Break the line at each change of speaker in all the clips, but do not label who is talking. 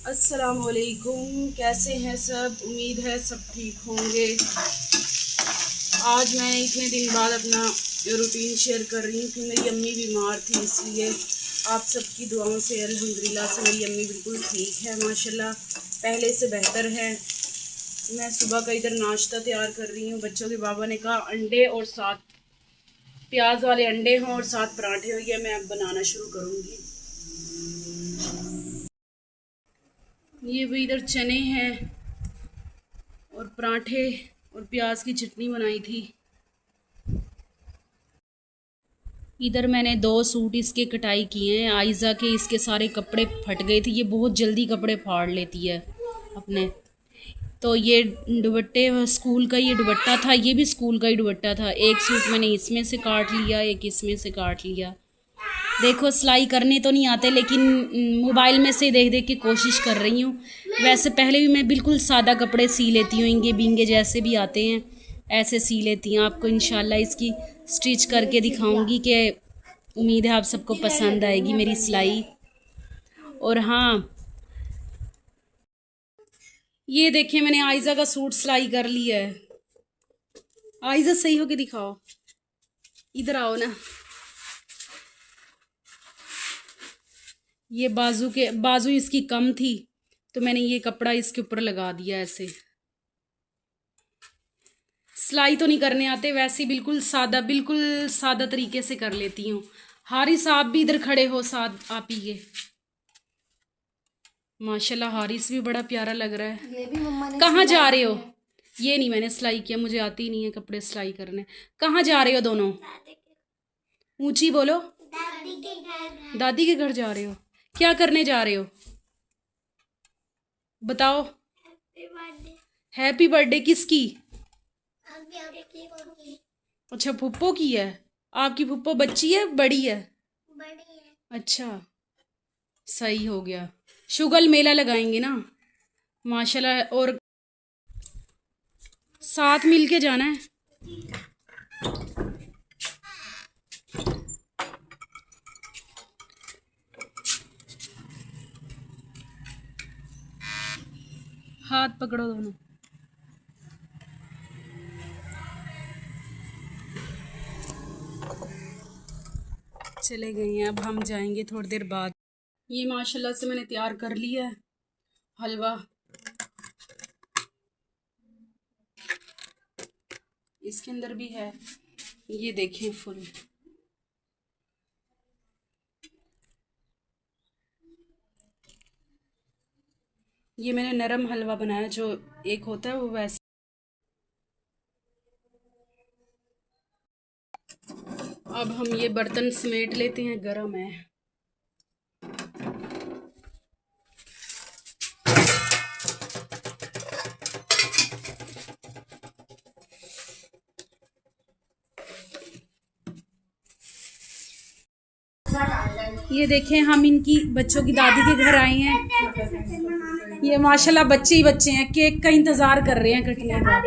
अस्सलामुअलैकुम, कैसे हैं सब। उम्मीद है सब ठीक होंगे। आज मैं इतने दिन बाद अपना रूटीन शेयर कर रही हूँ कि मेरी अम्मी बीमार थी, इसलिए आप सबकी दुआओं से अल्हम्दुलिल्लाह से मेरी अम्मी बिल्कुल ठीक है माशाल्लाह, पहले से बेहतर है। मैं सुबह का इधर नाश्ता तैयार कर रही हूँ। बच्चों के बाबा ने कहा अंडे और साथ प्याज वाले अंडे हों और साथ पराठे हो, ये मैं अब बनाना शुरू करूँगी। ये भी इधर चने हैं और पराठे और प्याज की चटनी बनाई थी। इधर मैंने 2 सूट इसके कटाई किए हैं। आयज़ा के इसके सारे कपड़े फट गए थे, ये बहुत जल्दी कपड़े फाड़ लेती है अपने। तो ये दुपट्टे स्कूल का ये दुपट्टा था, ये भी स्कूल का ही दुपट्टा था। एक सूट मैंने इसमें से काट लिया, एक इसमें से काट लिया। देखो सिलाई करने तो नहीं आते, लेकिन मोबाइल में से देख देख के कोशिश कर रही हूँ। वैसे पहले भी मैं बिल्कुल सादा कपड़े सी लेती हूँ, इंगे बिंगे जैसे भी आते हैं ऐसे सी लेती हूँ। आपको इंशाल्लाह इसकी स्टिच करके दिखाऊंगी कि उम्मीद है आप सबको पसंद आएगी मेरी सिलाई। और हाँ, ये देखें मैंने आयज़ा का सूट सिलाई कर लिया है। आयज़ा सही होके दिखाओ, इधर आओ ना। ये बाजू इसकी कम थी तो मैंने ये कपड़ा इसके ऊपर लगा दिया ऐसे। सिलाई तो नहीं करने आते, वैसे बिल्कुल सादा तरीके से कर लेती हूँ। हारिस आप भी इधर खड़े हो साथ आप ही के। माशाल्लाह हारिस भी बड़ा प्यारा लग रहा है।
ये भी मम्मा ने
कहाँ जा रहे हो? ये नहीं मैंने सिलाई किया, मुझे आती नहीं है कपड़े सिलाई करने। कहाँ जा रहे हो दोनों? ऊंची बोलो।
दादी के घर।
दादी के घर जा रहे हो? क्या करने जा रहे हो बताओ? हैप्पी बर्थडे किसकी? अच्छा फुप्पो की है। आपकी फुप्पो बच्ची है बड़ी है?
बड़ी है।
अच्छा सही हो गया। शुगल मेला लगाएंगे ना माशाल्लाह, और साथ मिल के जाना है। हाथ पकड़ो दोनों। चले गए हैं, अब हम जाएंगे थोड़ी देर बाद। ये माशाल्लाह से मैंने तैयार कर लिया है हलवा। इसके अंदर भी है, ये देखें फुल। ये मैंने नरम हलवा बनाया, जो एक होता है वो वैसे। अब हम ये बर्तन समेट लेते हैं, गरम है। ये देखें हम इनकी बच्चों की दादी के घर आए हैं। ये माशाल्लाह बच्चे ही बच्चे हैं, केक का इंतजार कर रहे हैं कटने का।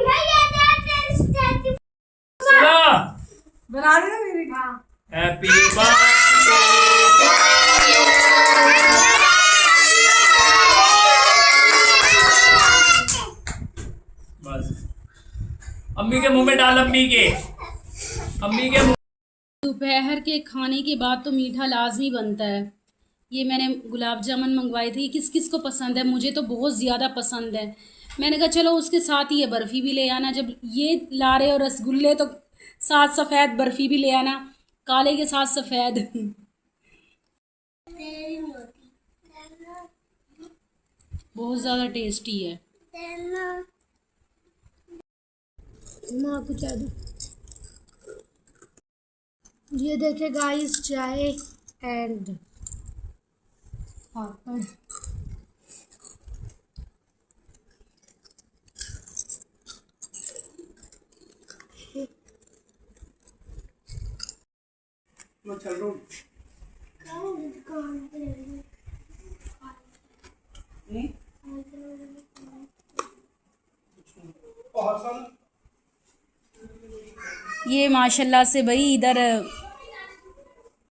बना रहे मेरे।
Happy birthday. बस अम्मी के मुंह में डाल, अम्मी के मुंह।
दोपहर के खाने के बाद तो मीठा लाजमी बनता है। ये मैंने गुलाब जामुन मंगवाए थे, किस किस को पसंद है? मुझे तो बहुत ज़्यादा पसंद है। मैंने कहा चलो उसके साथ ही ये बर्फ़ी भी ले आना। जब ये ला रहे हो रसगुल्ले तो साथ सफ़ेद बर्फ़ी भी ले आना, काले के साथ सफ़ेद। बहुत ज़्यादा टेस्टी है।
माँ को चाय दो। ये देखे गाइस चाय एंड पापड़।
मैं चल रहा हूँ।
ये माशाल्लाह से भाई इधर